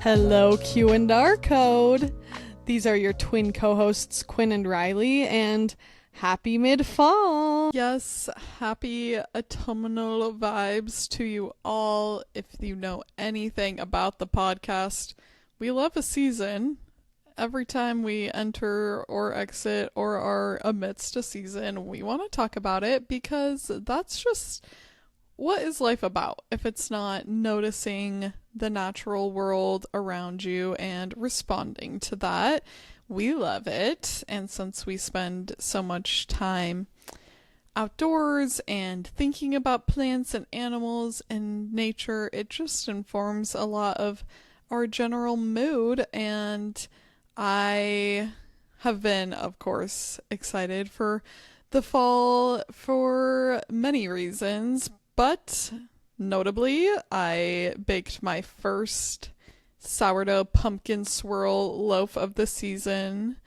Hello, Q and R Code. These are your twin co-hosts, Quinn and Riley, and happy mid-fall. Yes, happy autumnal vibes to you all. If you know anything about the podcast, we love a season. Every time we enter or exit or are amidst a season, we want to talk about it because that's just what is life about if it's not noticing the natural world around you and responding to that. We love it. And since we spend so much time outdoors and thinking about plants and animals and nature, it just informs a lot of our general mood. And I have been, of course, excited for the fall for many reasons, but notably, I baked my first sourdough pumpkin swirl loaf of the season.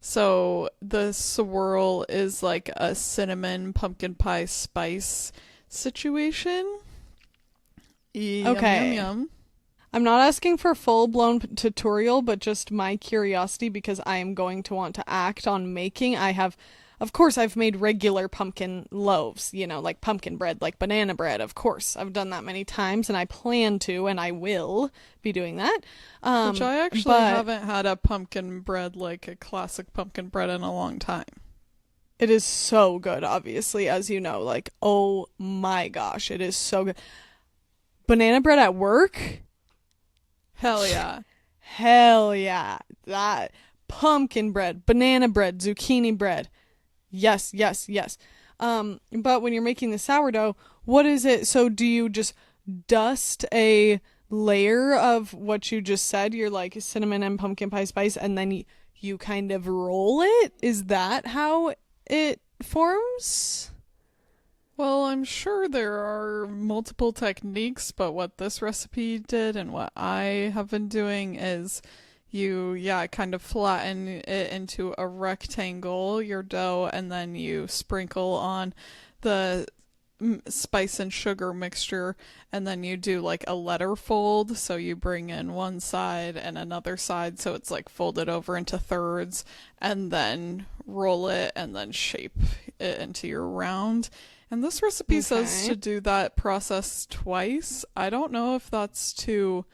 So the swirl is like a cinnamon pumpkin pie spice situation. Yum, Okay. yum, yum. I'm not asking for a full-blown tutorial, but just my curiosity because I am going to want to act on making. Of course, I've made regular pumpkin loaves, like pumpkin bread, like banana bread. Of course, I've done that many times, and I plan to, and I will be doing that. Which I actually haven't had a pumpkin bread, like a classic pumpkin bread, in a long time. It is so good, obviously, as you know. Like, oh my gosh, it is so good. Banana bread at work? Hell yeah. Hell yeah. That pumpkin bread, banana bread, zucchini bread. Yes, yes, yes. But when you're making the sourdough, what is it? So do you just dust a layer of what you just said? You're like cinnamon and pumpkin pie spice, and then you kind of roll it? Is that how it forms? Well, I'm sure there are multiple techniques, but what this recipe did and what I have been doing is you kind of flatten it into a rectangle, your dough, and then you sprinkle on the spice and sugar mixture, and then you do like a letter fold, so you bring in one side and another side, so it's like folded over into thirds, and then roll it and then shape it into your round. And this recipe says to do that process twice. I don't know if that's to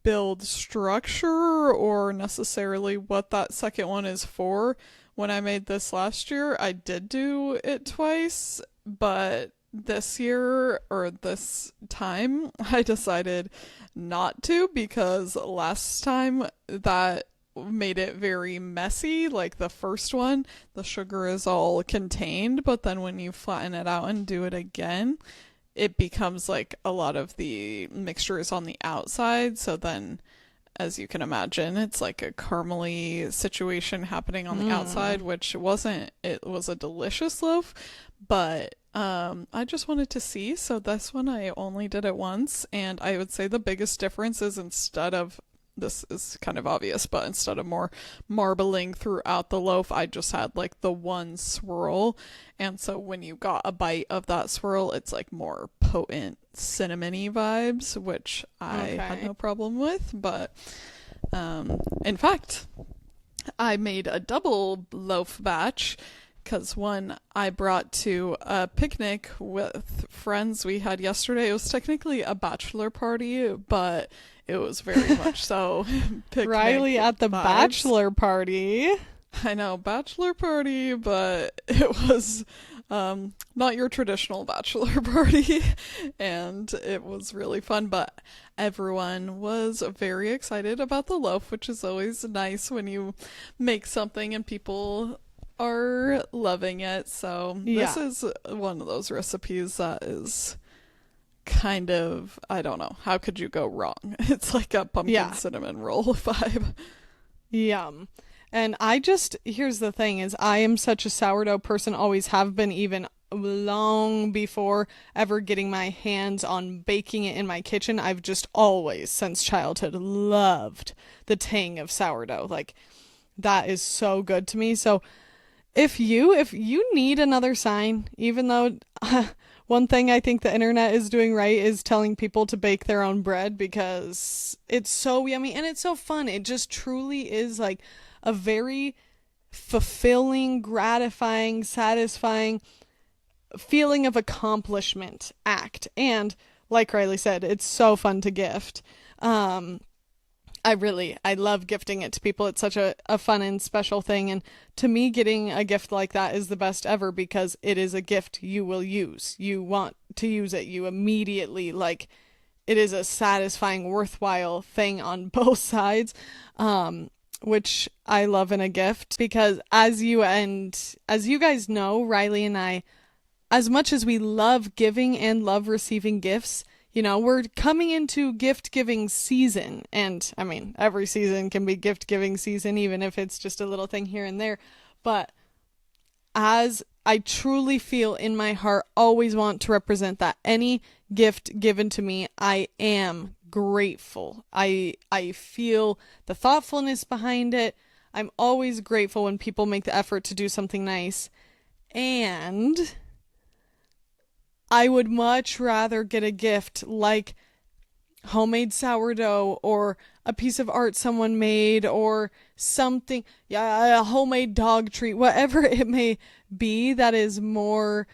build structure or necessarily what that second one is for. When I made this last year, I did do it twice, but this year or this time I decided not to because last time that made it very messy. Like the first one, the sugar is all contained, but then when you flatten it out and do it again, it becomes like a lot of the mixture is on the outside. So then, as you can imagine, it's like a caramely situation happening on the outside, which wasn't, it was a delicious loaf, but I just wanted to see. So this one I only did it once, and I would say the biggest difference is this is kind of obvious, but instead of more marbling throughout the loaf, I just had like the one swirl. And so when you got a bite of that swirl, it's like more potent cinnamony vibes, which I had no problem with. But in fact, I made a double loaf batch because one I brought to a picnic with friends we had yesterday. It was technically a bachelor party, but it was very much so picnic Riley at the vibes. bachelor party. I know, bachelor party, but it was not your traditional bachelor party, and it was really fun, but everyone was very excited about the loaf, which is always nice when you make something and people are loving it. So this is one of those recipes that is kind of, I don't know, how could you go wrong? It's like a pumpkin cinnamon roll vibe. Yum. And here's the thing is I am such a sourdough person, always have been, even long before ever getting my hands on baking it in my kitchen. I've just always, since childhood, loved the tang of sourdough. Like, that is so good to me. So if you need another sign, even though one thing I think the internet is doing right is telling people to bake their own bread because it's so yummy and it's so fun. It just truly is like a very fulfilling, gratifying, satisfying feeling of accomplishment act. And like Riley said, it's so fun to gift. Um, I love gifting it to people. It's such a fun and special thing. And to me, getting a gift like that is the best ever because it is a gift you will use. You want to use it. You immediately, like, it is a satisfying, worthwhile thing on both sides. Which I love in a gift because as you guys know, Riley and I, as much as we love giving and love receiving gifts, we're coming into gift giving season. And I mean, every season can be gift giving season, even if it's just a little thing here and there. But as I truly feel in my heart, always want to represent that any gift given to me, I am grateful. I feel the thoughtfulness behind it. I'm always grateful when people make the effort to do something nice. And I would much rather get a gift like homemade sourdough or a piece of art someone made or something, yeah, a homemade dog treat, whatever it may be that is more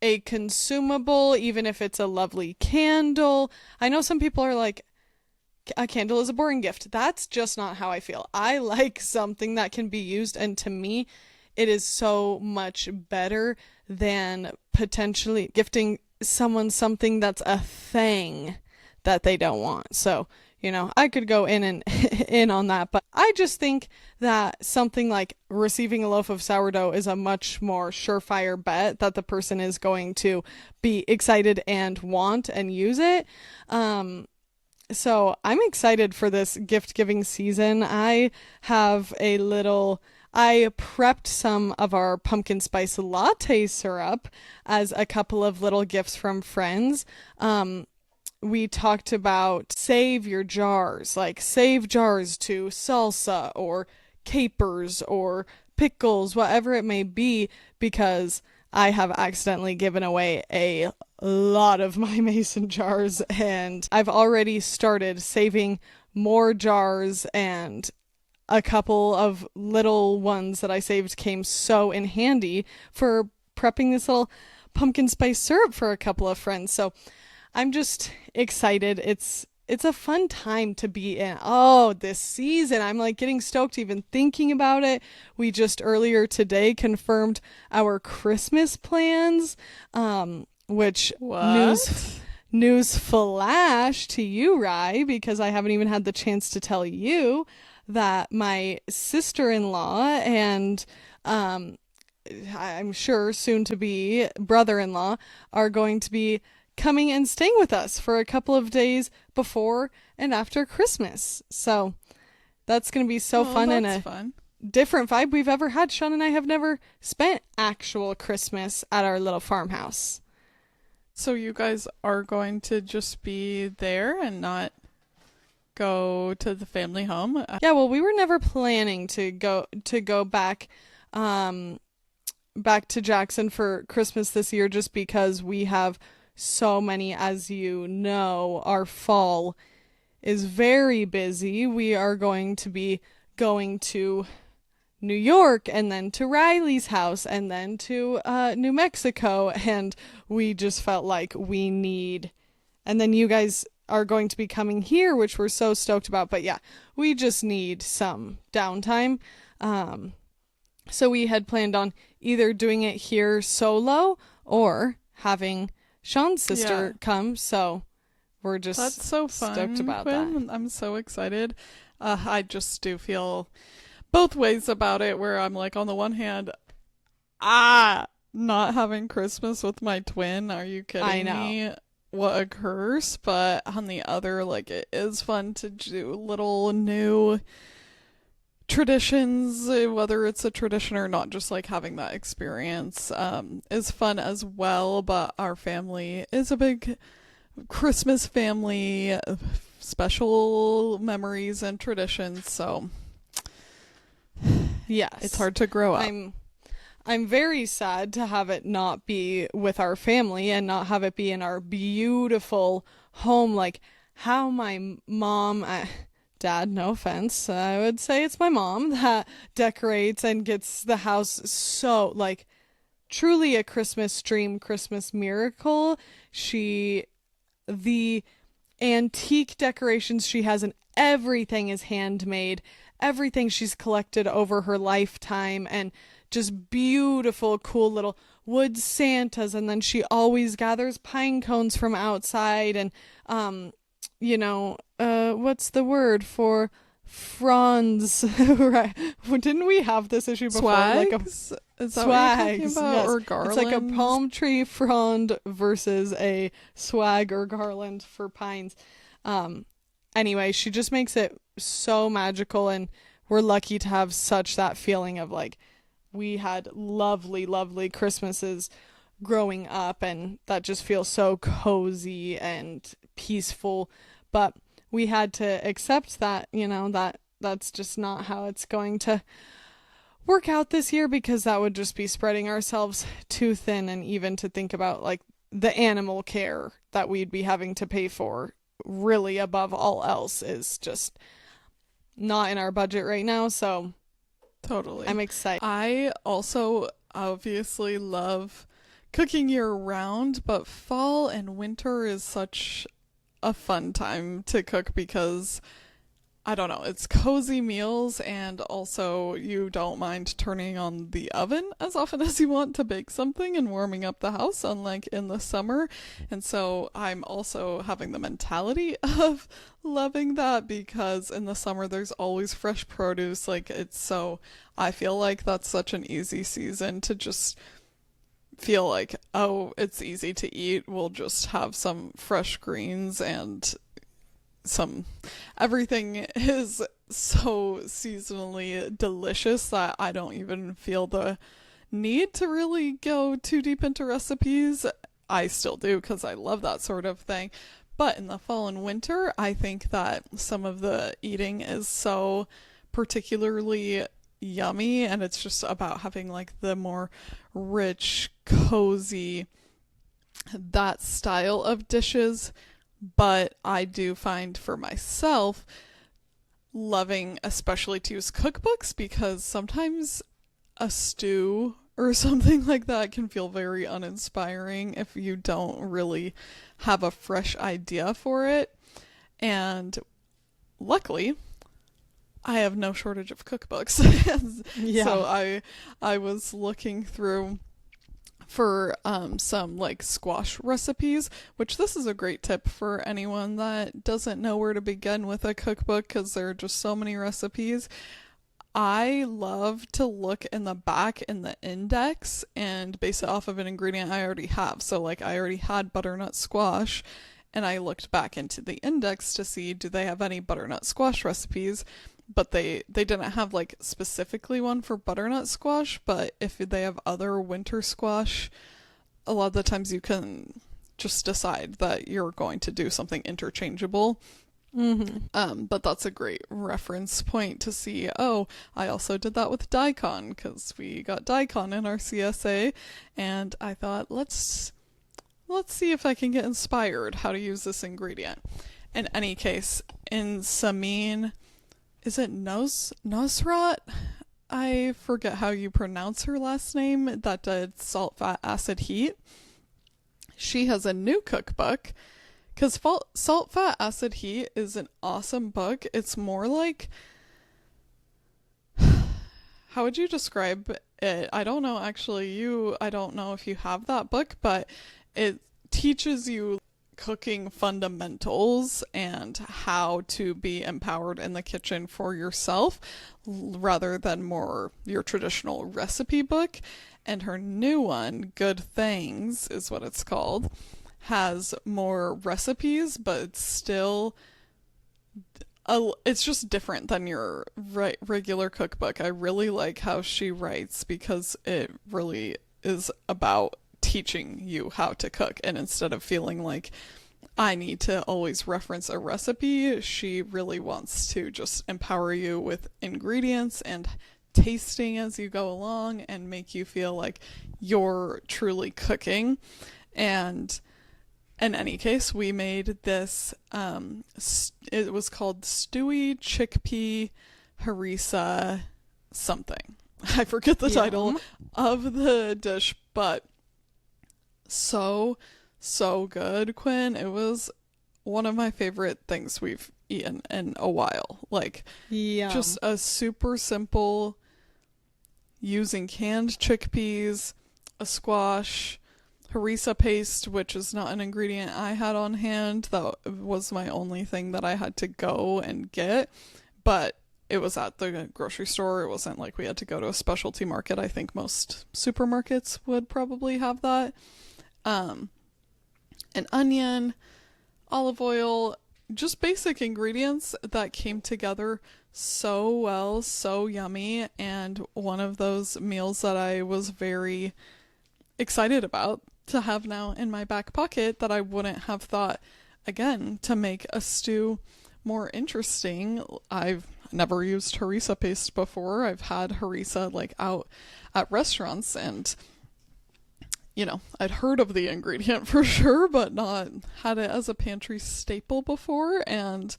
a consumable, even if it's a lovely candle. I know some people are like, a candle is a boring gift. That's just not how I feel. I like something that can be used, and to me, it is so much better than potentially gifting someone something that's a thing that they don't want. So, I could go in and in on that, but I just think that something like receiving a loaf of sourdough is a much more surefire bet that the person is going to be excited and want and use it. So I'm excited for this gift giving season. I prepped some of our pumpkin spice latte syrup as a couple of little gifts from friends. We talked about save your jars, like save jars to salsa or capers or pickles, whatever it may be, because I have accidentally given away a lot of my mason jars and I've already started saving more jars, and a couple of little ones that I saved came so in handy for prepping this little pumpkin spice syrup for a couple of friends. So I'm just excited. It's a fun time to be in. Oh, this season. I'm like getting stoked even thinking about it. We just earlier today confirmed our Christmas plans, which What? news flash to you, Rye, because I haven't even had the chance to tell you that my sister-in-law and I'm sure soon to be brother-in-law are going to be coming and staying with us for a couple of days before and after Christmas. So that's going to be so fun and a fun. different vibe we've ever had. Sean and I have never spent actual Christmas at our little farmhouse. So you guys are going to just be there and not go to the family home? Yeah, well, we were never planning to go back back to Jackson for Christmas this year just because we have so many, as you know, our fall is very busy. We are going to be going to New York and then to Riley's house and then to New Mexico, and we just felt like we need, and then you guys are going to be coming here, which we're so stoked about. But yeah, we just need some downtime. So we had planned on either doing it here solo or having Sean's sister come, so we're just That's so fun, stoked about Quinn. that. I'm so excited. I just do feel both ways about it, where I'm like, on the one hand, not having Christmas with my twin. Are you kidding me? What a curse. But on the other, like, it is fun to do little new traditions, whether it's a tradition or not, just like having that experience is fun as well. But our family is a big Christmas family, special memories and traditions, so yes, it's hard to grow up. I'm very sad to have it not be with our family and not have it be in our beautiful home. Like how my mom, dad, no offense, I would say it's my mom that decorates and gets the house so like truly a Christmas dream, Christmas miracle. The antique decorations she has, and everything is handmade. Everything she's collected over her lifetime, and just beautiful, cool little wood Santas. And then she always gathers pine cones from outside, and what's the word for fronds? Right? Didn't we have this issue before? Swags? Is that what you're talking Swags, about? yes. Or It's like a garlands? palm tree frond versus a swag or garland for pines. Um, anyway, she just makes it so magical, and we're lucky to have such that feeling of like we had lovely, lovely Christmases growing up, and that just feels so cozy and peaceful. But we had to accept that, that's just not how it's going to work out this year, because that would just be spreading ourselves too thin. And even to think about like the animal care that we'd be having to pay for really above all else is just not in our budget right now. So Totally. I'm excited. I also obviously love cooking year round, but fall and winter is such a fun time to cook because I don't know, it's cozy meals, and also you don't mind turning on the oven as often as you want to bake something and warming up the house, unlike in the summer. And so I'm also having the mentality of loving that, because in the summer there's always fresh produce. I feel like that's such an easy season to just feel like, oh, it's easy to eat. We'll just have some fresh greens and some everything is so seasonally delicious that I don't even feel the need to really go too deep into recipes. I still do because I love that sort of thing. But in the fall and winter, I think that some of the eating is so particularly yummy, and it's just about having like the more rich, cozy, that style of dishes. But I do find for myself loving especially to use cookbooks, because sometimes a stew or something like that can feel very uninspiring if you don't really have a fresh idea for it. And luckily, I have no shortage of cookbooks. Yeah. So I was looking through for some like squash recipes, which this is a great tip for anyone that doesn't know where to begin with a cookbook, because there are just so many recipes. I love to look in the back in the index and base it off of an ingredient I already have. So like I already had butternut squash, and I looked back into the index to see, do they have any butternut squash recipes? But they didn't have like specifically one for butternut squash. But if they have other winter squash, a lot of the times you can just decide that you're going to do something interchangeable. But that's a great reference point to see, oh, I also did that with daikon, because we got daikon in our CSA, and I thought, let's see if I can get inspired how to use this ingredient. In any case, in Samin, is it Nosrat? I forget how you pronounce her last name, that did Salt, Fat, Acid, Heat. She has a new cookbook, because Salt, Fat, Acid, Heat is an awesome book. It's more like, how would you describe it? I don't know, actually. I don't know if you have that book, but it teaches you cooking fundamentals and how to be empowered in the kitchen for yourself, rather than more your traditional recipe book. And her new one, Good Things is what it's called, has more recipes, but it's still it's just different than your regular cookbook. I really like how she writes, because it really is about teaching you how to cook, and instead of feeling like I need to always reference a recipe, she really wants to just empower you with ingredients and tasting as you go along and make you feel like you're truly cooking. And in any case, we made this, it was called Stewy Chickpea Harissa something. I forget the title of the dish, but so, so good, Quinn. It was one of my favorite things we've eaten in a while. Like, just a super simple, using canned chickpeas, a squash, harissa paste, which is not an ingredient I had on hand. That was my only thing that I had to go and get. But it was at the grocery store. It wasn't like we had to go to a specialty market. I think most supermarkets would probably have that. An onion, olive oil, just basic ingredients that came together so well, so yummy, and one of those meals that I was very excited about to have now in my back pocket that I wouldn't have thought, again, to make a stew more interesting. I've never used harissa paste before. I've had harissa like out at restaurants, and I'd heard of the ingredient for sure, but not had it as a pantry staple before, and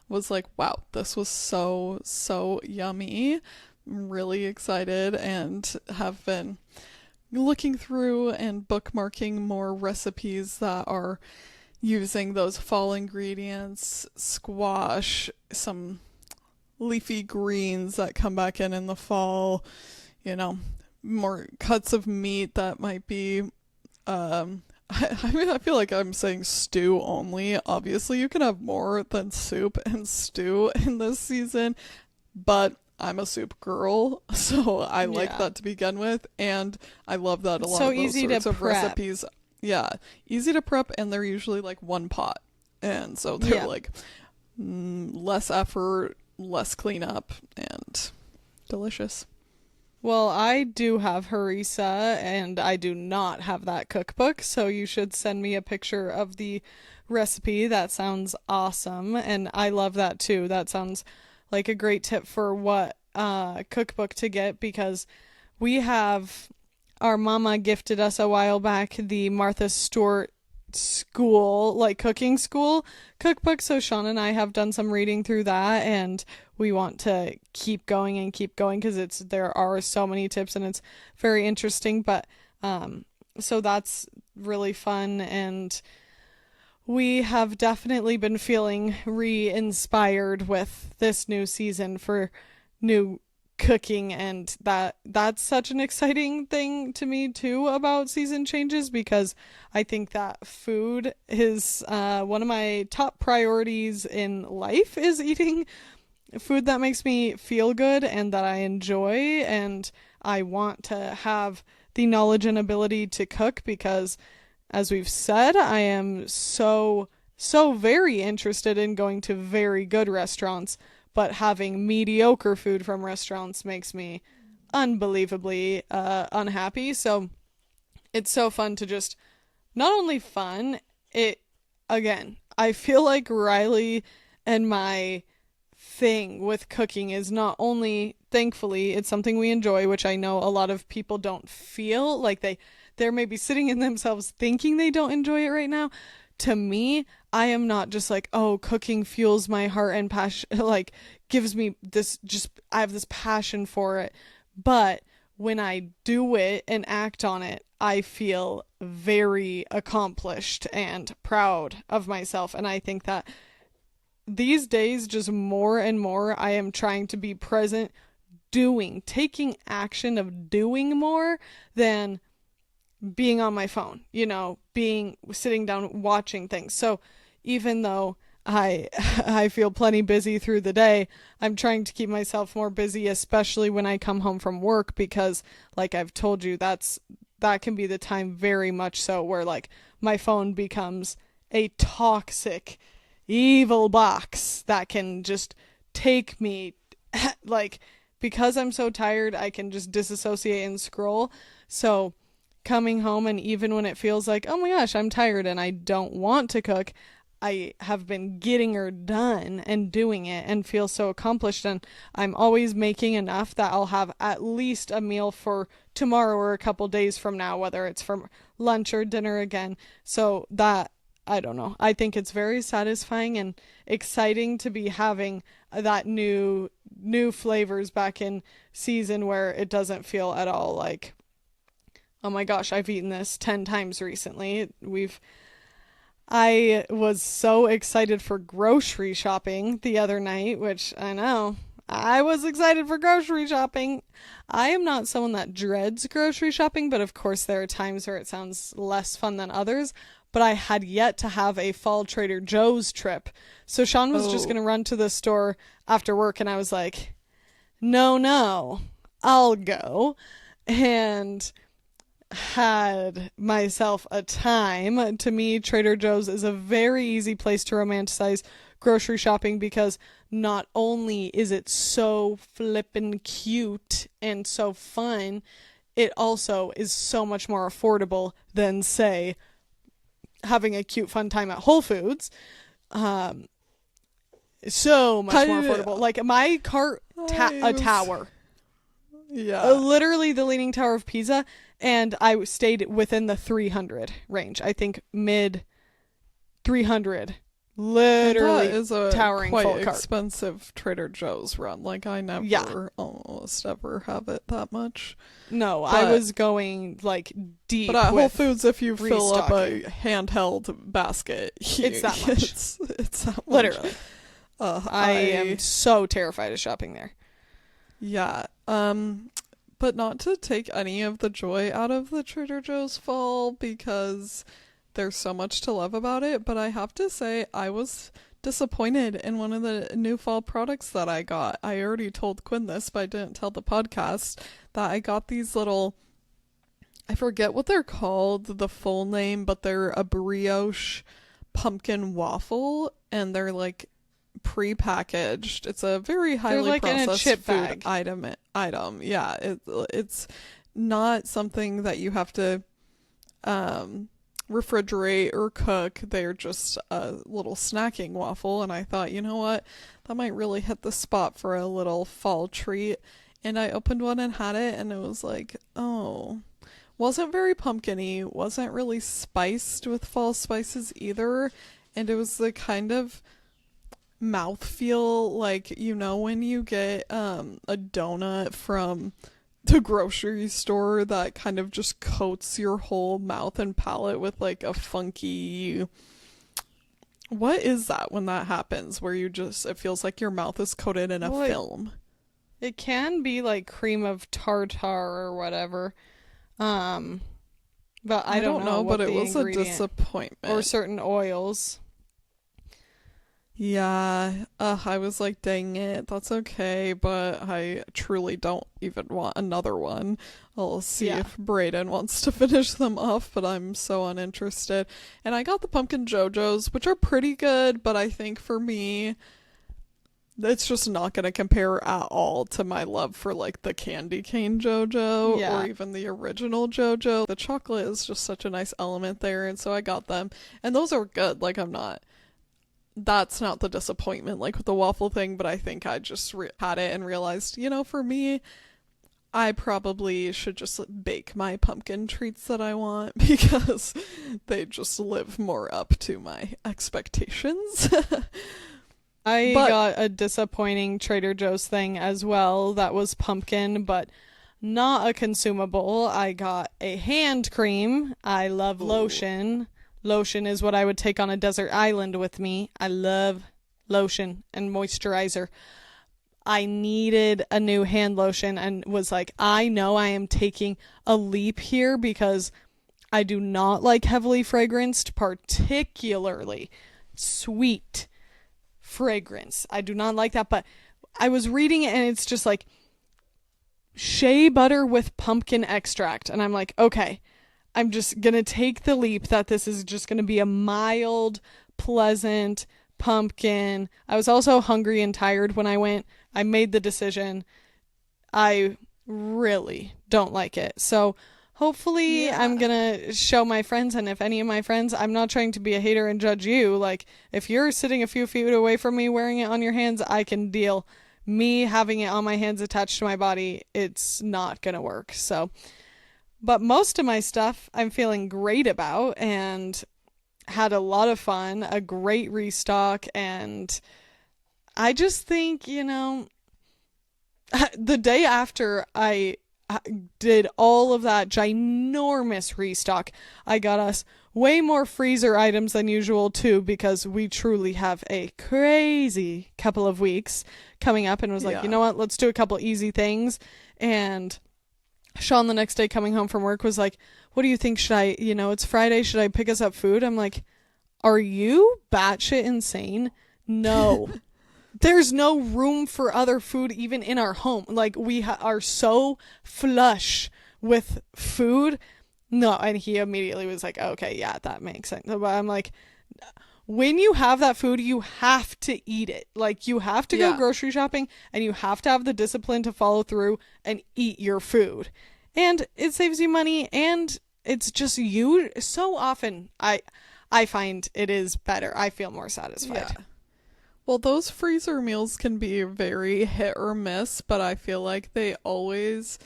was like, wow, this was so, so yummy. I'm really excited and have been looking through and bookmarking more recipes that are using those fall ingredients, squash, some leafy greens that come back in the fall, more cuts of meat that might be, I feel like I'm saying stew only. Obviously, you can have more than soup and stew in this season, but I'm a soup girl, so I like that to begin with, and I love that a lot of those sorts of recipes. Yeah, easy to prep, and they're usually like one pot, and so they're like less effort, less cleanup, and delicious. Well, I do have harissa, and I do not have that cookbook, so you should send me a picture of the recipe. That sounds awesome, and I love that too. That sounds like a great tip for what cookbook to get, because our mama gifted us a while back the Martha Stewart school, like cooking school cookbook, so Sean and I have done some reading through that, and we want to keep going because there are so many tips and it's very interesting, but so that's really fun, and we have definitely been feeling re-inspired with this new season for new cooking, and that's such an exciting thing to me too about season changes, because I think that food is one of my top priorities in life, is eating food that makes me feel good and that I enjoy, and I want to have the knowledge and ability to cook because, as we've said, I am so very interested in going to very good restaurants, but having mediocre food from restaurants makes me unbelievably unhappy. So it's so fun to just, not only fun, I feel like Riley and my thing with cooking is not only, thankfully, it's something we enjoy, which I know a lot of people don't feel like they're maybe sitting in themselves thinking they don't enjoy it right now. To me, I am not just like, oh, cooking fuels my heart and passion, like gives me this, just, I have this passion for it. But when I do it and act on it, I feel very accomplished and proud of myself. And I think that these days, just more and more, I am trying to be present, taking action of doing more than being on my phone, sitting down watching things. So even though I feel plenty busy through the day, I'm trying to keep myself more busy, especially when I come home from work, because like I've told you, that can be the time very much so where like my phone becomes a toxic, evil box that can just take me, like, because I'm so tired, I can just disassociate and scroll. So coming home, and even when it feels like, oh my gosh, I'm tired and I don't want to cook, I have been getting her done and doing it and feel so accomplished. And I'm always making enough that I'll have at least a meal for tomorrow or a couple days from now, whether it's for lunch or dinner again. So that, I don't know. I think it's very satisfying and exciting to be having that new flavors back in season where it doesn't feel at all like, oh my gosh, I've eaten this 10 times recently. I was so excited for grocery shopping the other night, which I know. I was excited for grocery shopping. I am not someone that dreads grocery shopping, but of course there are times where it sounds less fun than others. But I had yet to have a fall Trader Joe's trip. So Sean was just going to run to the store after work, and I was like, no, I'll go. And had myself a time. To me, Trader Joe's is a very easy place to romanticize grocery shopping because not only is it so flippin' cute and so fun, it also is so much more affordable than, say, having a cute fun time at Whole Foods. So much more affordable. Like my cart, a tower. Yeah. Literally the Leaning Tower of Pisa, and I stayed within the 300 range. I think mid 300. Literally that is a towering quite full cart. Expensive Trader Joe's run. Like I never almost ever have it that much. No, but I was going like deep. But at Whole Foods, if you restocking. fill up a handheld basket, it's that much. It's that much. Literally. I am so terrified of shopping there. Yeah. But not to take any of the joy out of the Trader Joe's fall because there's so much to love about it. But I have to say, I was disappointed in one of the new fall products that I got. I already told Quinn this, but I didn't tell the podcast that I got these little, I forget what they're called, the full name, but they're a brioche pumpkin waffle, and they're like pre-packaged. It's a very highly like processed in a chip food bag. item. Yeah, it's not something that you have to refrigerate or cook. They're just a little snacking waffle, and I thought, you know what, that might really hit the spot for a little fall treat. And I opened one and had it, and it was like, oh, wasn't very pumpkin-y, wasn't really spiced with fall spices either, and it was the kind of mouthfeel like, you know, when you get a donut from the grocery store that kind of just coats your whole mouth and palate with like a funky, what is that when that happens where you just, it feels like your mouth is coated in a film? It can be like cream of tartar or whatever. But I don't know but it was a disappointment. Or certain oils. Yeah, I was like, dang it, that's okay, but I truly don't even want another one. I'll see if Brayden wants to finish them off, but I'm so uninterested. And I got the pumpkin JoJo's, which are pretty good, but I think for me, it's just not going to compare at all to my love for like the candy cane JoJo or even the original JoJo. The chocolate is just such a nice element there, and so I got them. And those are good, like that's not the disappointment like with the waffle thing, but I think I just had it and realized, you know, for me, I probably should just bake my pumpkin treats that I want because they just live more up to my expectations. I got a disappointing Trader Joe's thing as well that was pumpkin, but not a consumable. I got a hand cream. I love lotion. Lotion is what I would take on a desert island with me. I love lotion and moisturizer. I needed a new hand lotion and was like, I know I am taking a leap here because I do not like heavily fragranced, particularly sweet fragrance. I do not like that, but I was reading it and it's just like shea butter with pumpkin extract. And I'm like, okay, I'm just going to take the leap that this is just going to be a mild, pleasant pumpkin. I was also hungry and tired when I went. I made the decision. I really don't like it. So hopefully I'm Yeah. gonna show my friends, and if any of my friends, I'm not trying to be a hater and judge you. Like, if you're sitting a few feet away from me wearing it on your hands, I can deal. Me having it on my hands attached to my body, it's not gonna work. So, but most of my stuff I'm feeling great about and had a lot of fun, a great restock, and I just think, the day after I did all of that ginormous restock, I got us way more freezer items than usual too, because we truly have a crazy couple of weeks coming up, and was like, you Yeah. know what, let's do a couple easy things. And Sean the next day coming home from work was like, what do you think? Should I, it's Friday, should I pick us up food? I'm like, are you batshit insane? No. There's no room for other food even in our home. Like, we are so flush with food. No, and he immediately was like, okay, yeah, that makes sense. But I'm like, when you have that food, you have to eat it. Like, you have to go Yeah. grocery shopping, and you have to have the discipline to follow through and eat your food. And it saves you money, and it's just you. So often, I find it is better. I feel more Yeah. satisfied. Well, those freezer meals can be very hit or miss, but I feel like they always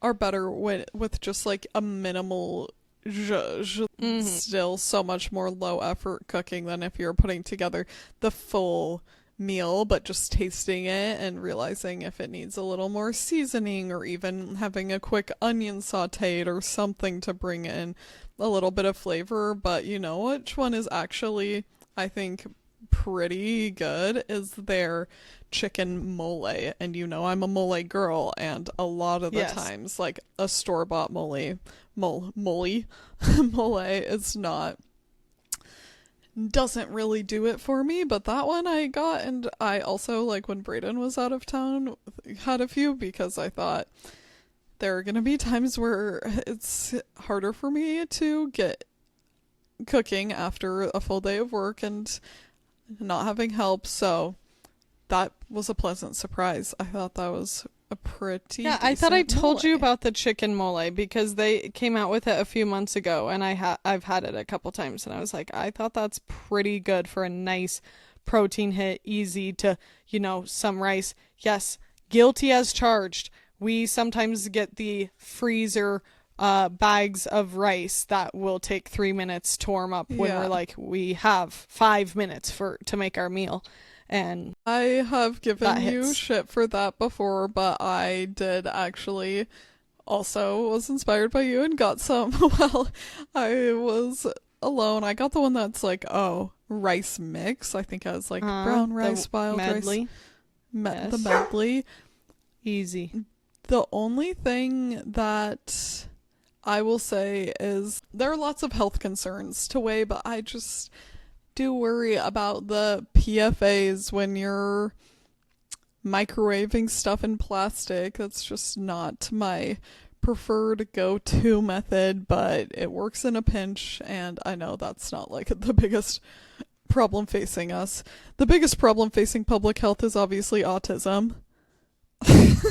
are better with just like a minimal zhuzh. Mm-hmm. Still so much more low effort cooking than if you're putting together the full meal, but just tasting it and realizing if it needs a little more seasoning, or even having a quick onion sauteed or something to bring in a little bit of flavor. But you know which one is actually, I think, pretty good is their chicken mole. And I'm a mole girl, and a lot of the Yes. times, like, a store-bought mole mole is not, doesn't really do it for me. But that one I got, and I also, like, when Brayden was out of town, had a few, because I thought there are gonna be times where it's harder for me to get cooking after a full day of work and not having help. So that was a pleasant surprise. I thought that was a pretty Yeah, I thought I decent told you mole. about the chicken mole because they came out with it a few months ago, and I've had it a couple times, and I was like, I thought that's pretty good for a nice protein hit, easy to, some rice. Yes, guilty as charged. We sometimes get the freezer bags of rice that will take 3 minutes to warm up when we're Yeah. like, we have 5 minutes to make our meal, and I have that given you hits. shit for that before, but I did actually also was inspired by you and got some. Well, I was alone. I got the one that's like, rice mix. I think I was like brown The rice, wild rice, medley. the Yes. medley. Easy. The only thing that I will say is there are lots of health concerns to weigh, but I just do worry about the PFAs when you're microwaving stuff in plastic. That's just not my preferred go-to method, but it works in a pinch, and I know that's not like the biggest problem facing us. The biggest problem facing public health is obviously autism.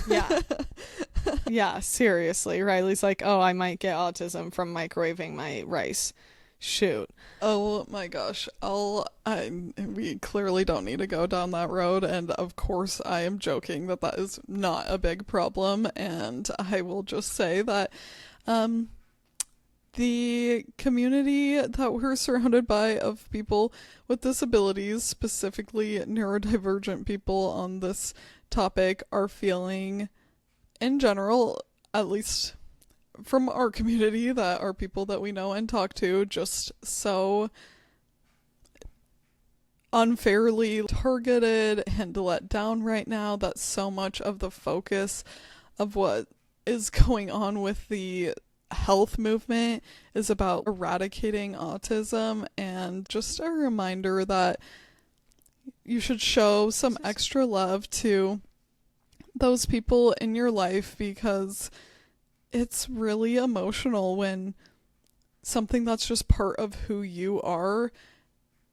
Yeah. Yeah, seriously. Riley's like, oh, I might get autism from microwaving my rice. Shoot. Oh my gosh. We clearly don't need to go down that road. And of course, I am joking that that is not a big problem. And I will just say that, the community that we're surrounded by of people with disabilities, specifically neurodivergent people on this topic, are feeling, in general, at least from our community, that are people that we know and talk to, just so unfairly targeted and let down right now, that so much of the focus of what is going on with the health movement is about eradicating autism. And just a reminder that you should show some extra love to those people in your life, because it's really emotional when something that's just part of who you are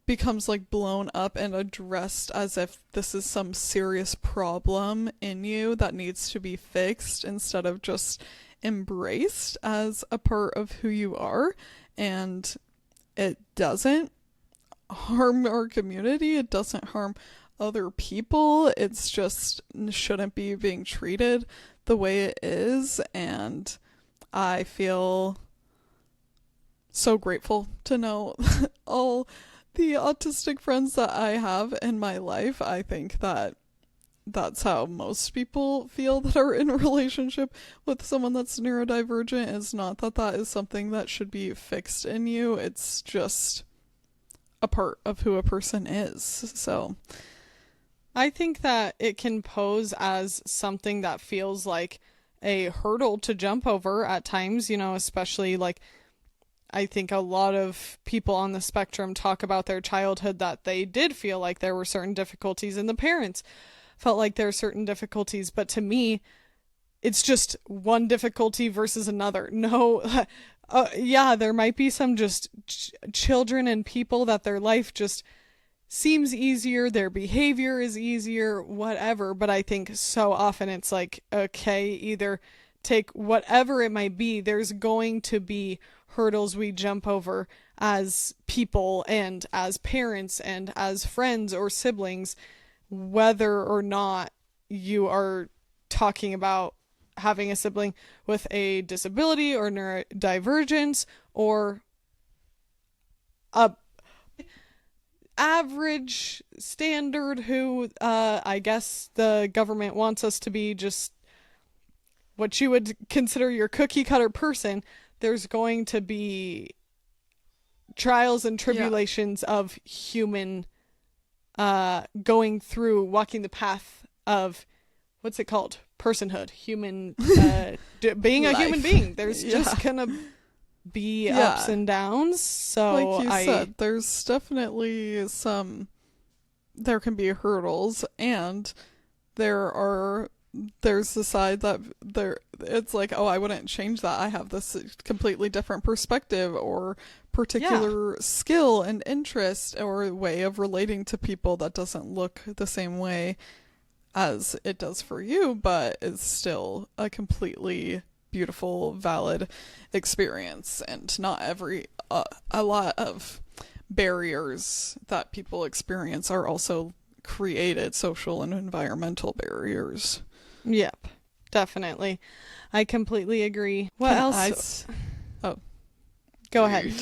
becomes like blown up and addressed as if this is some serious problem in you that needs to be fixed, instead of just embraced as a part of who you are, and it doesn't harm our community, it doesn't harm other people, it's just shouldn't be being treated the way it is. And I feel so grateful to know all the autistic friends that I have in my life. I think that that's how most people feel that are in a relationship with someone that's neurodivergent. Is not that that is something that should be fixed in you. It's just a part of who a person is. So I think that it can pose as something that feels like a hurdle to jump over at times, especially like I think a lot of people on the spectrum talk about their childhood that they did feel like there were certain difficulties and the parents felt like there are certain difficulties. But to me, it's just one difficulty versus another. No, yeah, there might be some just children and people that their life just seems easier, their behavior is easier, whatever. But I think so often it's like, okay, either take whatever it might be, there's going to be hurdles we jump over as people and as parents and as friends or siblings, whether or not you are talking about having a sibling with a disability or neurodivergence or a average standard who I guess the government wants us to be just what you would consider your cookie cutter person. There's going to be trials and tribulations of human going through walking the path of what's it called, personhood, human being a human being. There's just gonna be ups and downs. So like you said, there's definitely there can be hurdles, and there's the side that it's like, oh, I wouldn't change that. I have this completely different perspective or particular skill and interest or way of relating to people that doesn't look the same way as it does for you, but it's still a completely beautiful, valid experience. And not a lot of barriers that people experience are also created social and environmental barriers. Yep, definitely. I completely agree. What else? Go ahead.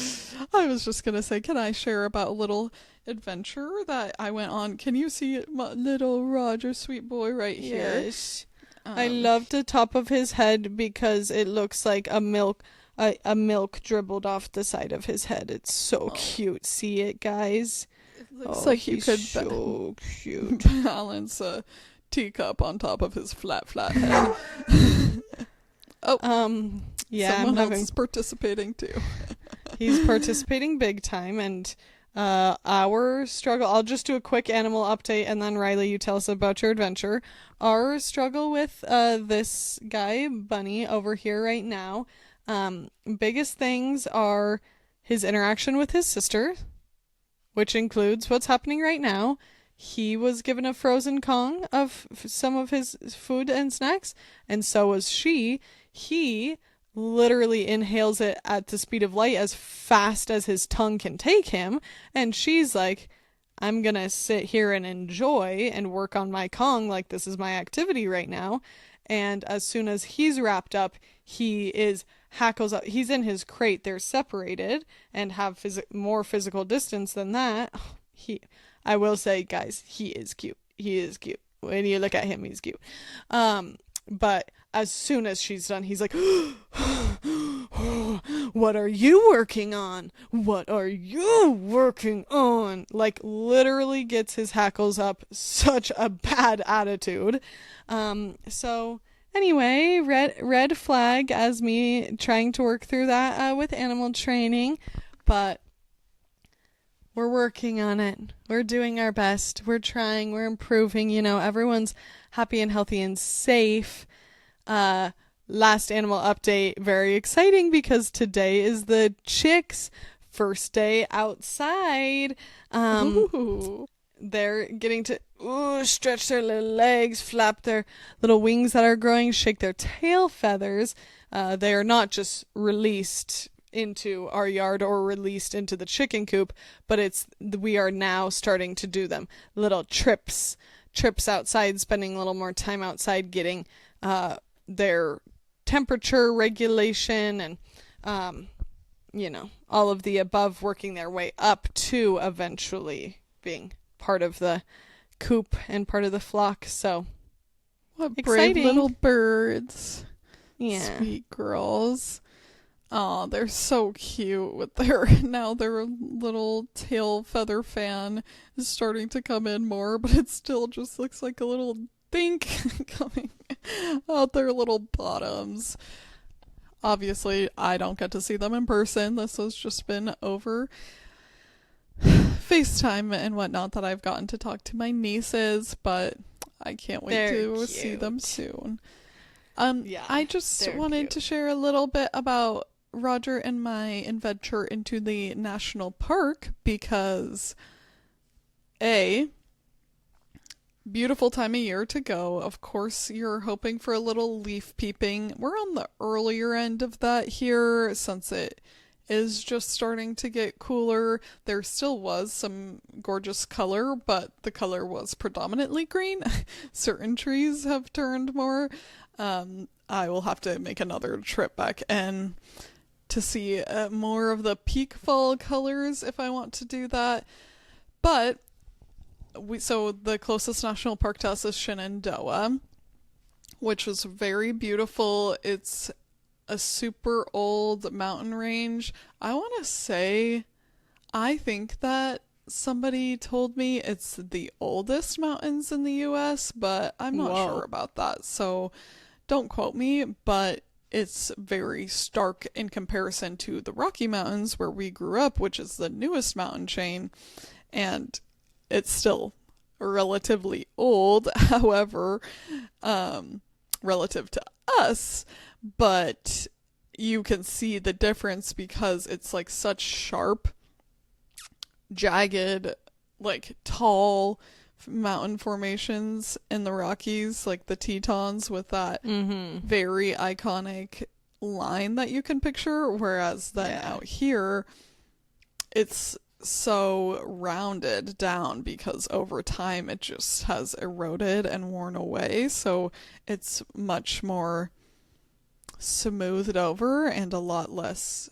I was just going to say, can I share about a little adventure that I went on? Can you see my little Roger sweet boy right here? Yes. I love the top of his head because it looks like a milk dribbled off the side of his head. It's so cute. See it, guys? It looks like you could so cute. balance a teacup on top of his flat head. Yeah, someone else is participating too. He's participating big time, and our struggle, I'll just do a quick animal update, and then Riley, you tell us about your adventure. Our struggle with this guy, Bunny, over here right now, biggest things are his interaction with his sister, which includes what's happening right now. He was given a frozen Kong of some of his food and snacks, and so was she. He literally inhales it at the speed of light as fast as his tongue can take him, and she's like, I'm gonna sit here and enjoy and work on my Kong like this is my activity right now. And as soon as he's wrapped up, he is hackles up. He's in his crate. They're separated and have more physical distance than that. I will say, guys, he is cute. He is cute. When you look at him, he's cute. But as soon as she's done, he's like, what are you working on? What are you working on? Like, literally gets his hackles up. Such a bad attitude. So anyway, red flag as me trying to work through that with animal training. But we're working on it. We're doing our best. We're trying. We're improving. Everyone's happy and healthy and safe. Last animal update, very exciting because today is the chicks' first day outside. Ooh. they're getting to stretch their little legs, flap their little wings that are growing, shake their tail feathers. They are not just released into our yard or released into the chicken coop, but we are now starting to do them. Little trips outside, spending a little more time outside, getting their temperature regulation and all of the above, working their way up to eventually being part of the coop and part of the flock. So what exciting. Brave little birds. Yeah. Sweet girls. Oh, they're so cute with their little tail feather fan is starting to come in more, but it still just looks like a little dink coming out their little bottoms. Obviously, I don't get to see them in person. This has just been over FaceTime and whatnot that I've gotten to talk to my nieces, but I can't wait to see them soon. I just wanted to share a little bit about Roger and my adventure into the national park because beautiful time of year to go. Of course, you're hoping for a little leaf peeping. We're on the earlier end of that here since it is just starting to get cooler. There still was some gorgeous color, but the color was predominantly green. Certain trees have turned more. I will have to make another trip back and to see more of the peak fall colors if I want to do that. But so the closest national park to us is Shenandoah, which was very beautiful. It's a super old mountain range. I want to say, I think that somebody told me it's the oldest mountains in the US, but I'm not sure about that. So don't quote me, but it's very stark in comparison to the Rocky Mountains where we grew up, which is the newest mountain chain. And it's still relatively old, however, relative to us, but you can see the difference because it's like such sharp, jagged, like tall mountain formations in the Rockies, like the Tetons with that very iconic line that you can picture, whereas then out here it's so rounded down because over time it just has eroded and worn away, so it's much more smoothed over and a lot less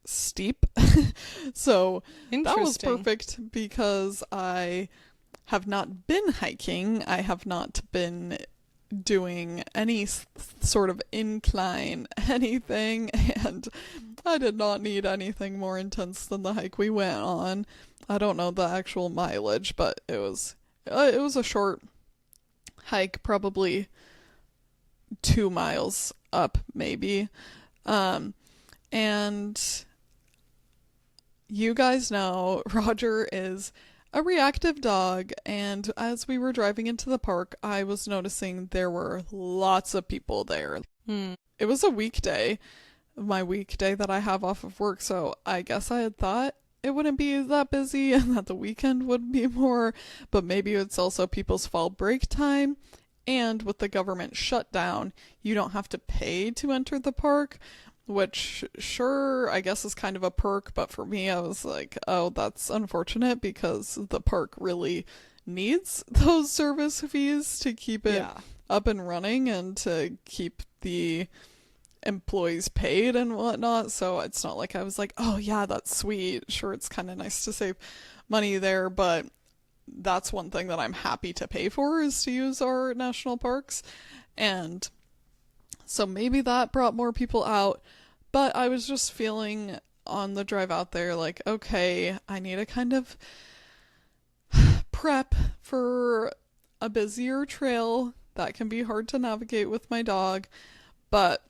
steep. So that was perfect because I have not been hiking. I have not been doing any sort of incline anything, and I did not need anything more intense than the hike we went on. I don't know the actual mileage, but it was a short hike, probably 2 miles up maybe. And you guys know Roger is a reactive dog, and as we were driving into the park, I was noticing there were lots of people there. It was a weekday, my weekday that I have off of work, so I guess I had thought it wouldn't be that busy and that the weekend would be more, but maybe it's also people's fall break time, and with the government shutdown, you don't have to pay to enter the park, which sure, I guess is kind of a perk, but for me, I was like, oh, that's unfortunate because the park really needs those service fees to keep it up and running and to keep the employees paid and whatnot. So it's not like I was like, oh yeah, that's sweet. Sure, it's kind of nice to save money there, but that's one thing that I'm happy to pay for is to use our national parks. And so maybe that brought more people out, but I was just feeling on the drive out there like, okay, I need to kind of prep for a busier trail that can be hard to navigate with my dog. But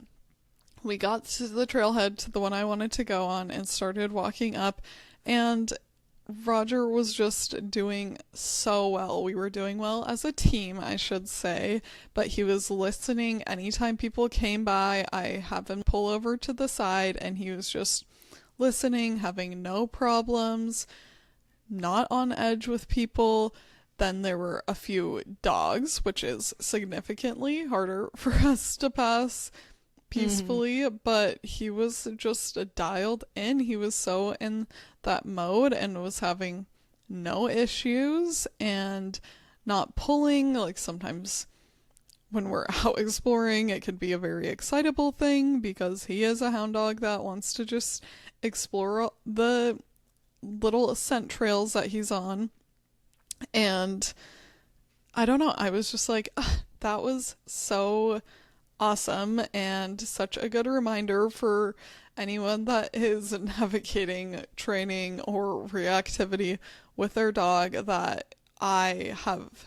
we got to the trailhead, to the one I wanted to go on, and started walking up, and Roger was just doing so well. We were doing well as a team, I should say, but he was listening anytime people came by. I have him pull over to the side, and he was just listening, having no problems, not on edge with people. Then there were a few dogs, which is significantly harder for us to pass Mm-hmm. peacefully, but he was just dialed in. He was so in that mode and was having no issues and not pulling. Like sometimes when we're out exploring, it could be a very excitable thing because he is a hound dog that wants to just explore the little scent trails that he's on. And I don't know, I was just like, "Ugh, that was so awesome and such a good reminder for anyone that is navigating training or reactivity with their dog that I have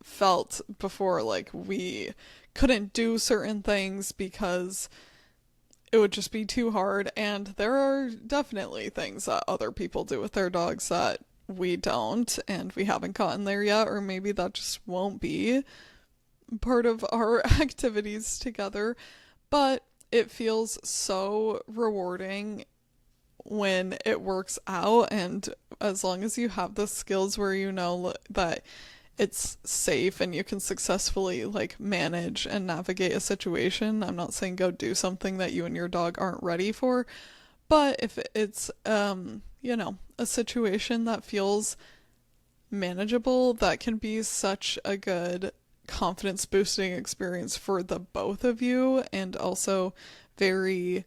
felt before, like we couldn't do certain things because it would just be too hard. And there are definitely things that other people do with their dogs that we don't, and we haven't gotten there yet, or maybe that just won't be part of our activities together. But it feels so rewarding when it works out, and as long as you have the skills where you know that it's safe and you can successfully like manage and navigate a situation. I'm not saying go do something that you and your dog aren't ready for, but if it's a situation that feels manageable, that can be such a good confidence boosting experience for the both of you, and also very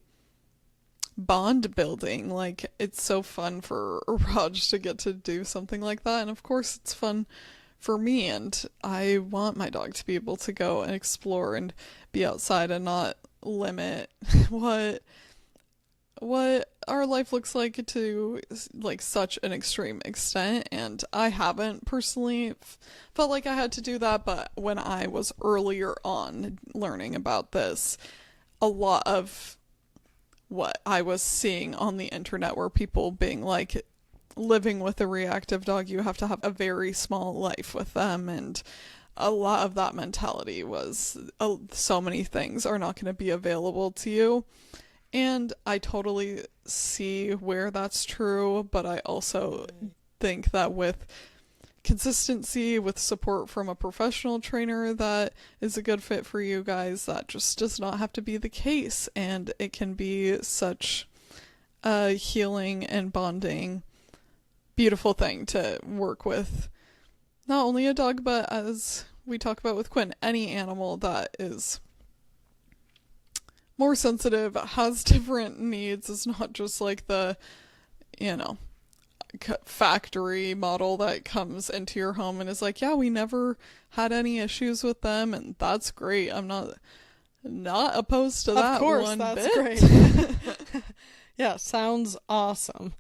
bond building. Like it's so fun for Raj to get to do something like that, and of course it's fun for me, and I want my dog to be able to go and explore and be outside and not limit what what our life looks like to like such an extreme extent. And I haven't personally felt like I had to do that, but when I was earlier on learning about this, a lot of what I was seeing on the internet were people being like, living with a reactive dog, you have to have a very small life with them. And a lot of that mentality was so many things are not going to be available to you. And I totally see where that's true, but I also think that with consistency, with support from a professional trainer that is a good fit for you guys, that just does not have to be the case. And it can be such a healing and bonding, beautiful thing to work with not only a dog, but as we talk about with Quinn, any animal that is more sensitive, has different needs, is not just like the, you know, factory model that comes into your home and is like, yeah, we never had any issues with them, and that's great. I'm not opposed to Of that course, one that's bit. great. Yeah, sounds awesome.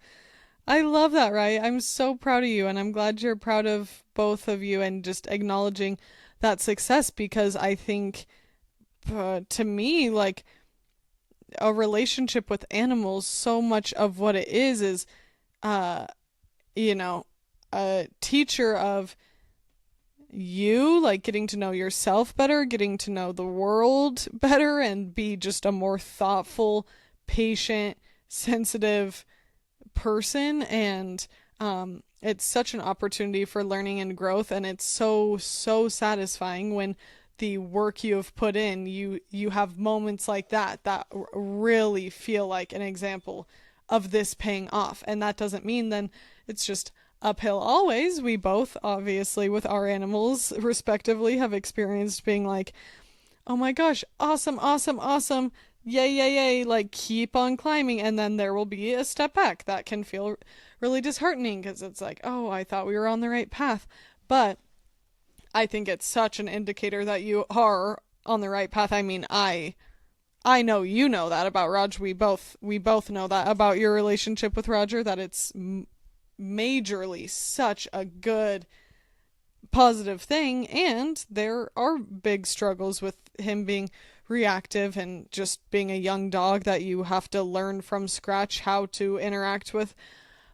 I love that, right? I'm so proud of you, and I'm glad you're proud of both of you and just acknowledging that success because I think to me, like a relationship with animals, so much of what it is, uh, you know, a teacher of you, like getting to know yourself better, getting to know the world better, and be just a more thoughtful, patient, sensitive person. And it's such an opportunity for learning and growth, and it's so satisfying when the work you have put in, you have moments like that really feel like an example of this paying off. And that doesn't mean then it's just uphill always. We both obviously with our animals respectively have experienced being like, oh my gosh, awesome, awesome, awesome, yay, yay, yay, like keep on climbing. And then there will be a step back that can feel really disheartening because it's like, oh, I thought we were on the right path. But I think it's such an indicator that you are on the right path. I mean, I know you know that about Raj. We both know that about your relationship with Roger, that it's majorly such a good positive thing. And there are big struggles with him being reactive and just being a young dog that you have to learn from scratch how to interact with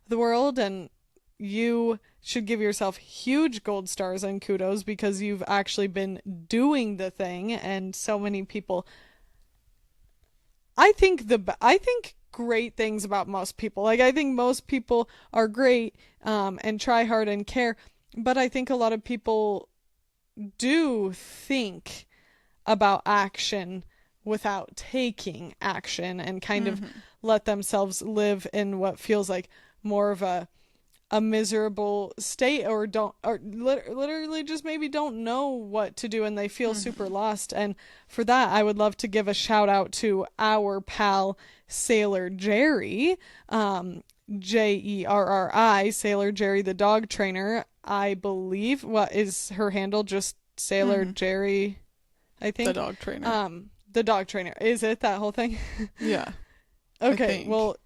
the world. And you should give yourself huge gold stars and kudos because you've actually been doing the thing. And so many people, I think great things about most people. Like, I think most people are great, and try hard and care, but I think a lot of people do think about action without taking action and kind of let themselves live in what feels like more of a miserable state, or literally just maybe don't know what to do, and they feel super lost. And for that, I would love to give a shout out to our pal Sailor Jerry, Jerri, Sailor Jerry the dog trainer. I believe, what is her handle? Just Sailor Jerry, I think. The dog trainer. The dog trainer. Is it that whole thing? Yeah. Okay, well,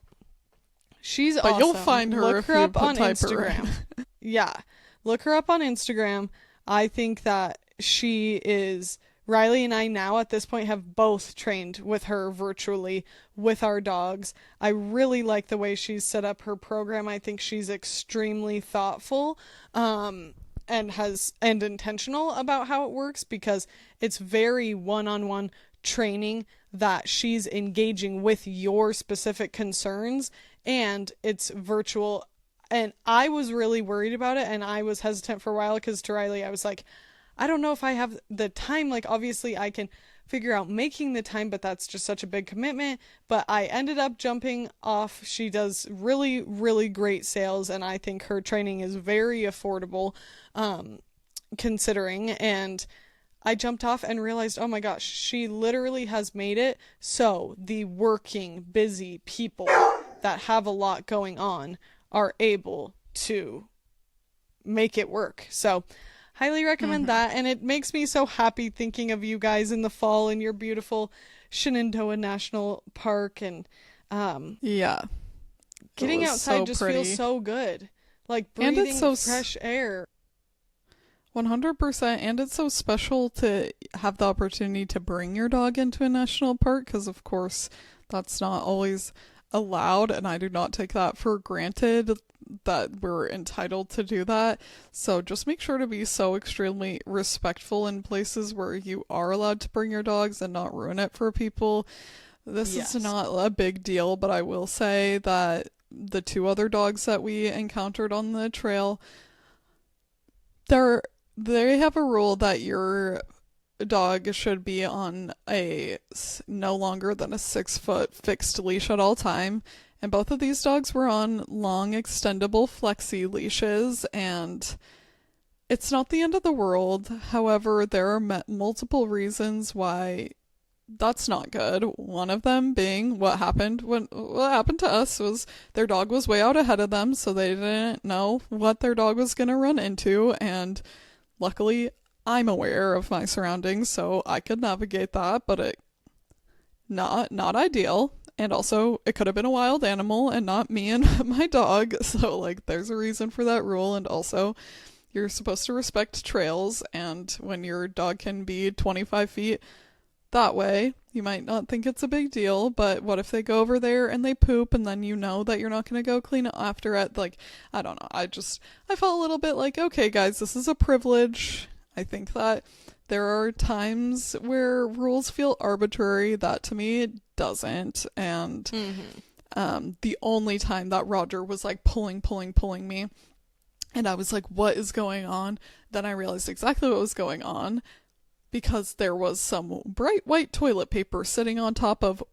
she's but awesome. You'll find her Look if her you up on type her Instagram. in. Yeah. Look her up on Instagram. I think that she is... Riley and I now at this point have both trained with her virtually with our dogs. I really like the way she's set up her program. I think she's extremely thoughtful, and intentional about how it works, because it's very one-on-one training that she's engaging with your specific concerns, and it's virtual. And I was really worried about it, and I was hesitant for a while, because to Riley I was like, I don't know if I have the time. Like, obviously I can figure out making the time, but that's just such a big commitment. But I ended up jumping off. She does really, really great sales, and I think her training is very affordable, considering. And I jumped off and realized, oh my gosh, she literally has made it so the working, busy people that have a lot going on are able to make it work. So highly recommend that. And it makes me so happy thinking of you guys in the fall in your beautiful Shenandoah National Park. And yeah, getting outside just pretty. feels so good. Like breathing fresh air. 100%. And it's so special to have the opportunity to bring your dog into a national park, because of course that's not always allowed, and I do not take that for granted that we're entitled to do that. So just make sure to be so extremely respectful in places where you are allowed to bring your dogs and not ruin it for people. This is not a big deal, but I will say that the two other dogs that we encountered on the trail, they have a rule that your dog should be on a no longer than a 6-foot fixed leash at all time. And both of these dogs were on long, extendable flexi leashes, and it's not the end of the world. However, there are multiple reasons why that's not good. One of them being what happened to us was their dog was way out ahead of them, so they didn't know what their dog was going to run into, and luckily I'm aware of my surroundings, so I could navigate that, but it not ideal. And also, it could have been a wild animal and not me and my dog. So, like, there's a reason for that rule. And also, you're supposed to respect trails. And when your dog can be 25 feet that way, you might not think it's a big deal. But what if they go over there and they poop, and then you know that you're not going to go clean it after it? Like, I don't know. I felt a little bit like, okay, guys, this is a privilege. I think that there are times where rules feel arbitrary. That to me it doesn't. And the only time that Roger was like pulling me, and I was like, what is going on? Then I realized exactly what was going on, because there was some bright white toilet paper sitting on top of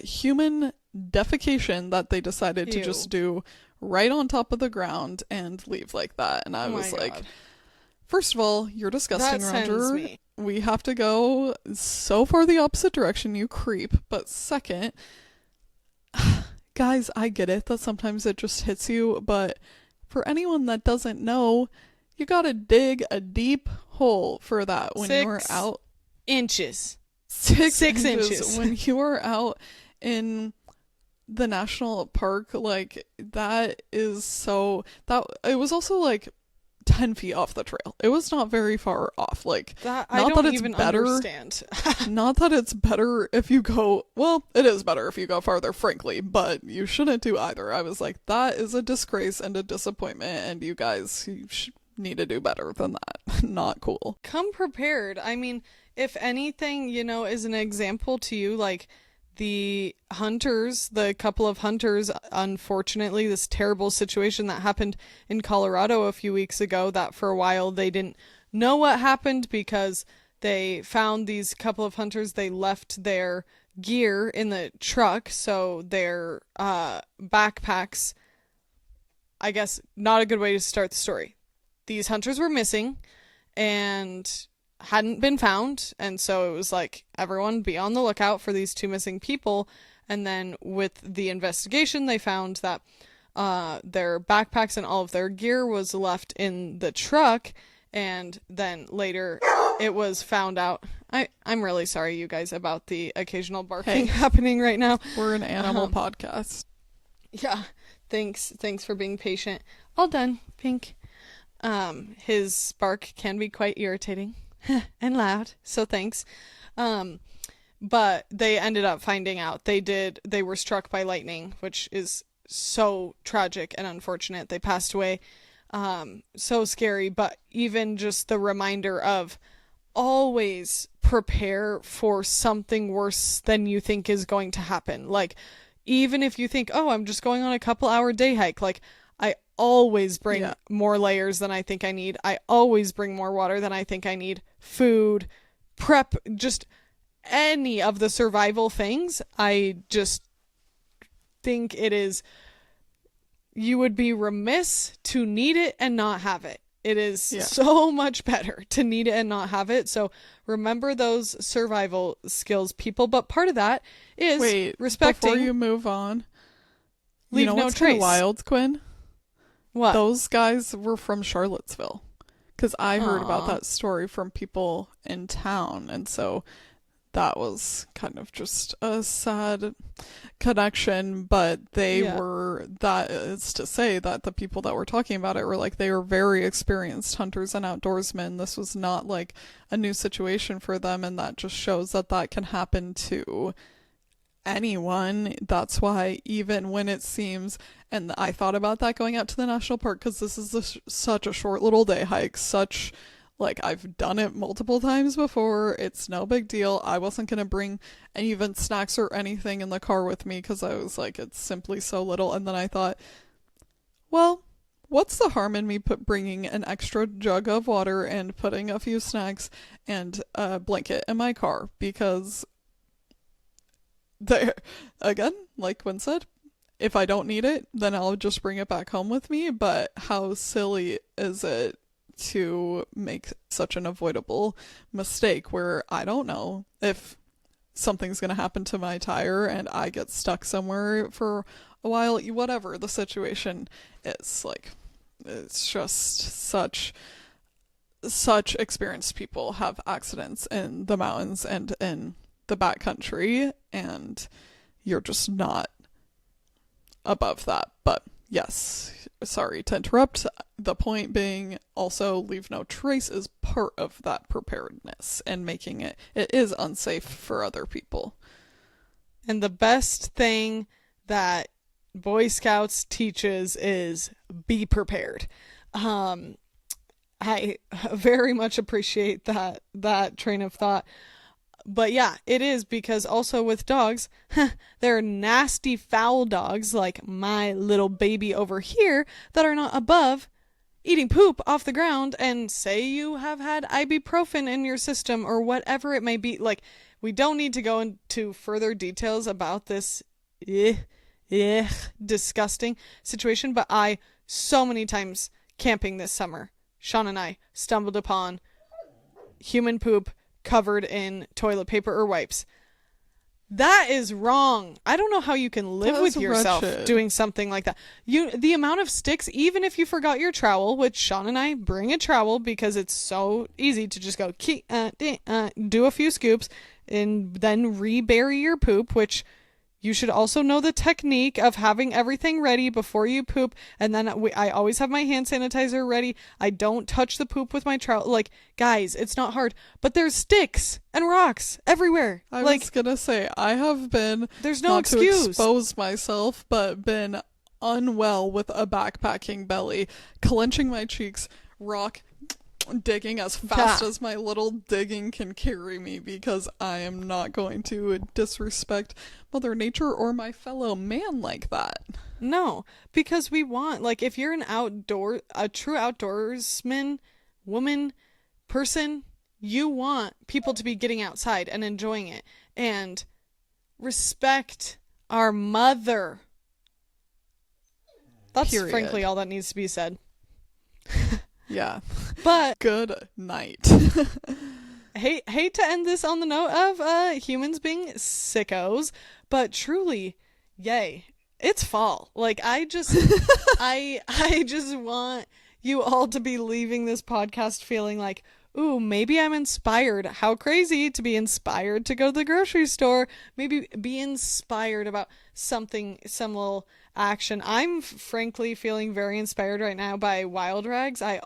human defecation that they decided to just do right on top of the ground and leave like that. And I was like, first of all, you're disgusting, Roger. We have to go so far the opposite direction, you creep. But second, guys, I get it that sometimes it just hits you, but for anyone that doesn't know, you gotta dig a deep hole for that when you're out. 6 inches. When you are out in the national park, like, that is so... It was also like 10 feet off the trail. It was not very far off. Like, that, I don't even understand. Not that it's better if you go, well, it is better if you go farther, frankly, but you shouldn't do either. I was like, that is a disgrace and a disappointment, and you guys need to do better than that. Not cool. Come prepared. I mean, if anything, is an example to you, like, the hunters, the couple of hunters, unfortunately, this terrible situation that happened in Colorado a few weeks ago, that for a while they didn't know what happened because they found these couple of hunters, they left their gear in the truck, so their backpacks, I guess not a good way to start the story. These hunters were missing and hadn't been found, and so it was like, everyone be on the lookout for these two missing people. And then with the investigation, they found that their backpacks and all of their gear was left in the truck, and then later it was found out. I'm really sorry, you guys, about the occasional barking happening right now. We're an animal podcast. Yeah, thanks for being patient. All done, Pink. His bark can be quite irritating and loud, so thanks. But they ended up finding out they were struck by lightning, which is so tragic and unfortunate. They passed away. So scary, but even just the reminder of always prepare for something worse than you think is going to happen. Like, even if you think, oh, I'm just going on a couple hour day hike, like, I always bring more layers than I think I need. I always bring more water than I think I need. Food, prep, just any of the survival things. I just think you would be remiss to need it and not have it. It is so much better to need it and not have it. So remember those survival skills, people. But part of that is respecting. Before you move on, leave no what's trace. Kind of wild, Quinn? What? Those guys were from Charlottesville. Because I heard about that story from people in town. And so that was kind of just a sad connection, but they were, that is to say that the people that were talking about it were like, they were very experienced hunters and outdoorsmen. This was not like a new situation for them, and that just shows that can happen to anyone. That's why even when it seems, and I thought about that going out to the national park, because this is such a short little day hike, like, I've done it multiple times before. It's no big deal. I wasn't going to bring even snacks or anything in the car with me because I was like, it's simply so little. And then I thought, well, what's the harm in me bringing an extra jug of water and putting a few snacks and a blanket in my car? Because again, like Quinn said, if I don't need it, then I'll just bring it back home with me. But how silly is it to make such an avoidable mistake where I don't know if something's going to happen to my tire and I get stuck somewhere for a while, whatever the situation is. Like, it's just such experienced people have accidents in the mountains and in the backcountry, and you're just not above that. But yes, sorry to interrupt. The point being, also, leave no trace is part of that preparedness and making it is unsafe for other people. And the best thing that Boy Scouts teaches is be prepared. I very much appreciate that train of thought. But yeah, it is, because also with dogs, there are nasty foul dogs like my little baby over here that are not above eating poop off the ground, and say you have had ibuprofen in your system or whatever it may be. Like, we don't need to go into further details about this disgusting situation, but I so many times camping this summer, Sean and I stumbled upon human poop covered in toilet paper or wipes. That is wrong. I don't know how you can live with yourself doing something like that. The amount of sticks, even if you forgot your trowel, which Sean and I bring a trowel because it's so easy to just go do a few scoops and then rebury your poop, which you should also know the technique of having everything ready before you poop. And then I always have my hand sanitizer ready. I don't touch the poop with my trowel. Like, guys, it's not hard. But there's sticks and rocks everywhere. I was going to say, I have been, there's no not excuse to expose myself, but been unwell with a backpacking belly, clenching my cheeks, rock digging as fast as my little digging can carry me, because I am not going to disrespect Mother Nature or my fellow man like that. No, because we want, like, if you're a true outdoorsman, woman, person, you want people to be getting outside and enjoying it and respect our mother. That's Period. Frankly all that needs to be said. Yeah. But good night. hate to end this on the note of humans being sickos, but truly, yay. It's fall. Like, I just I just want you all to be leaving this podcast feeling like, ooh, maybe I'm inspired. How crazy to be inspired to go to the grocery store. Maybe be inspired about something, some little action. I'm frankly feeling very inspired right now by wild rags. I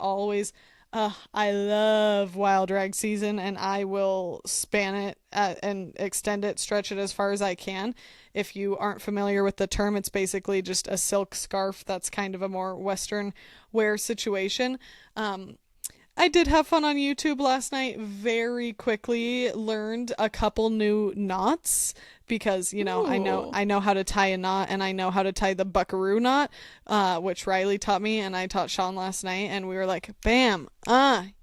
love wild rag season, and I will span it and extend it, stretch it as far as I can. If you aren't familiar with the term, it's basically just a silk scarf that's kind of a more Western wear situation. I did have fun on YouTube last night. Very quickly learned a couple new knots because, you know, Ooh. I know how to tie a knot, and I know how to tie the buckaroo knot, which Riley taught me and I taught Sean last night, and we were like, bam,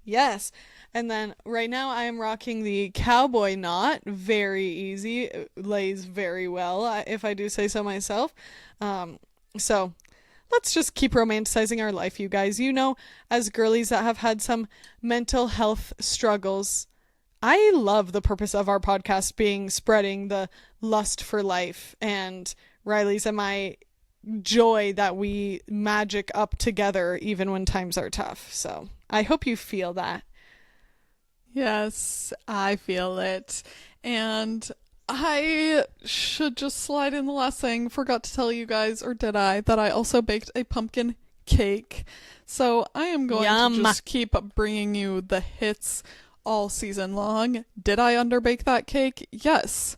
yes. And then right now I am rocking the cowboy knot. Very easy. It lays very well, if I do say so myself. So let's just keep romanticizing our life, you guys. You know, as girlies that have had some mental health struggles, I love the purpose of our podcast being spreading the lust for life, and Riley's and my joy that we magic up together even when times are tough. So I hope you feel that. Yes, I feel it. And I should just slide in the last thing. Forgot to tell you guys, or did I, that I also baked a pumpkin cake. So I am going to just keep bringing you the hits all season long. Did I underbake that cake? Yes.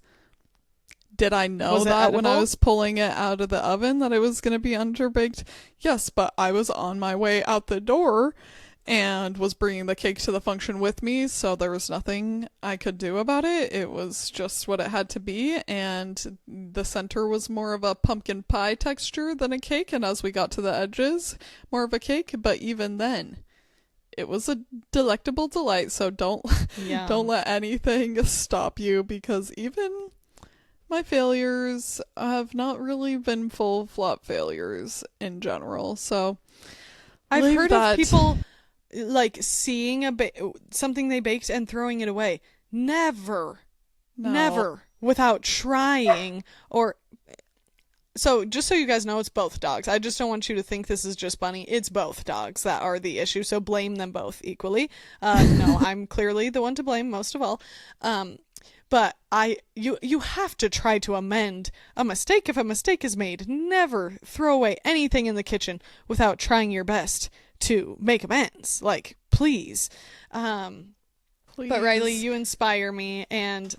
Did I know that when I was pulling it out of the oven that it was going to be underbaked? Yes, but I was on my way out the door and was bringing the cake to the function with me, so there was nothing I could do about it. It was just what it had to be, and the center was more of a pumpkin pie texture than a cake, and as we got to the edges, more of a cake. But even then, it was a delectable delight, so don't let anything stop you, because even my failures have not really been full flop failures in general. So I've heard of people like seeing something they baked and throwing it away. Never without trying. Or so just so you guys know, it's both dogs. I just don't want you to think this is just Bunny. It's both dogs that are the issue, so blame them both equally. No, I'm clearly the one to blame most of all. But you have to try to amend a mistake if a mistake is made. Never throw away anything in the kitchen without trying your best to make amends. Like, please. Please. But Riley, you inspire me, and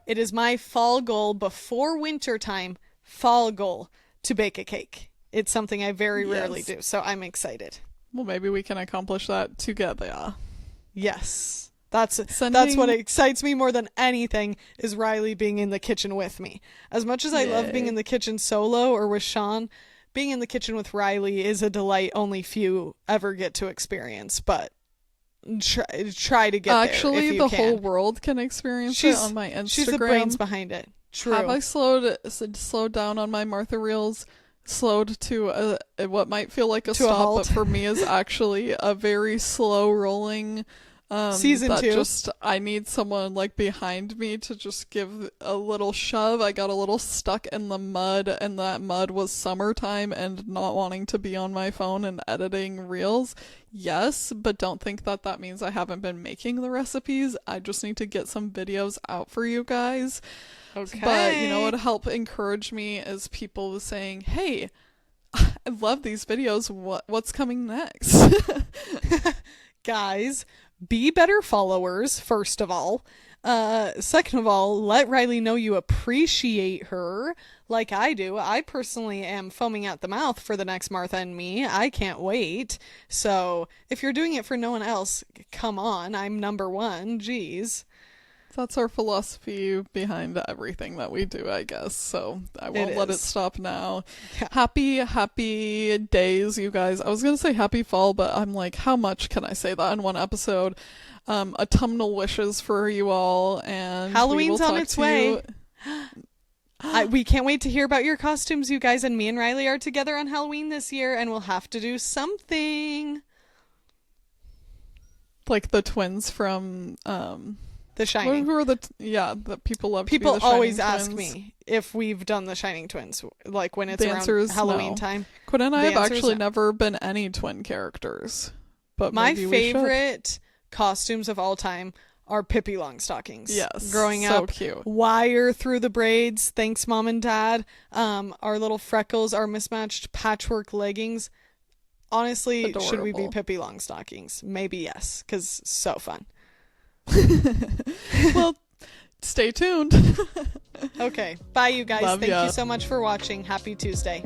it is my fall goal before winter time, fall goal, to bake a cake. It's something I very rarely do, so I'm excited. Well, maybe we can accomplish that together. Yes. That's what excites me more than anything, is Riley being in the kitchen with me. As much as I love being in the kitchen solo or with Sean, being in the kitchen with Riley is a delight only few ever get to experience. But try to get there. Actually, the whole world can experience it on my Instagram. She's the brains behind it. True. Have I slowed down on my Martha Reels? Slowed to what might feel like a stop, but for me is actually a very slow rolling. Season 2. Just, I need someone like behind me to just give a little shove. I got a little stuck in the mud, and that mud was summertime and not wanting to be on my phone and editing reels. Yes, but don't think that means I haven't been making the recipes. I just need to get some videos out for you guys. Okay. But you know what would help encourage me is people saying, hey, I love these videos. What's coming next? Guys, be better followers, first of all. Second of all, let Riley know you appreciate her like I do. I personally am foaming at the mouth for the next Martha and Me. I can't wait. So if you're doing it for no one else, come on. I'm number one. Jeez. That's our philosophy behind everything that we do, I guess. So I won't let it stop now. Yeah. Happy days, you guys. I was going to say happy fall, but I'm like, how much can I say that in one episode? Autumnal wishes for you all, and Halloween's on its way. We can't wait to hear about your costumes, you guys. And me and Riley are together on Halloween this year, and we'll have to do something. Like the twins from The Shining. Who are that people love. People to be the always Shining ask twins. me if we've done the Shining Twins, like when it's The answer around is Halloween no. time. Quinn and I The have answer is actually no. never been any twin characters. But My maybe we should. favorite costumes of all time are Pippi Longstockings. Yes, Growing so up, cute. wire through the braids. Thanks, Mom and Dad. Our little freckles, our mismatched patchwork leggings. Honestly, should we be Adorable. Pippi Longstockings? Maybe yes, because so fun. Well, stay tuned. Okay, bye you guys. Love Thank ya. you so much for watching. Happy Tuesday.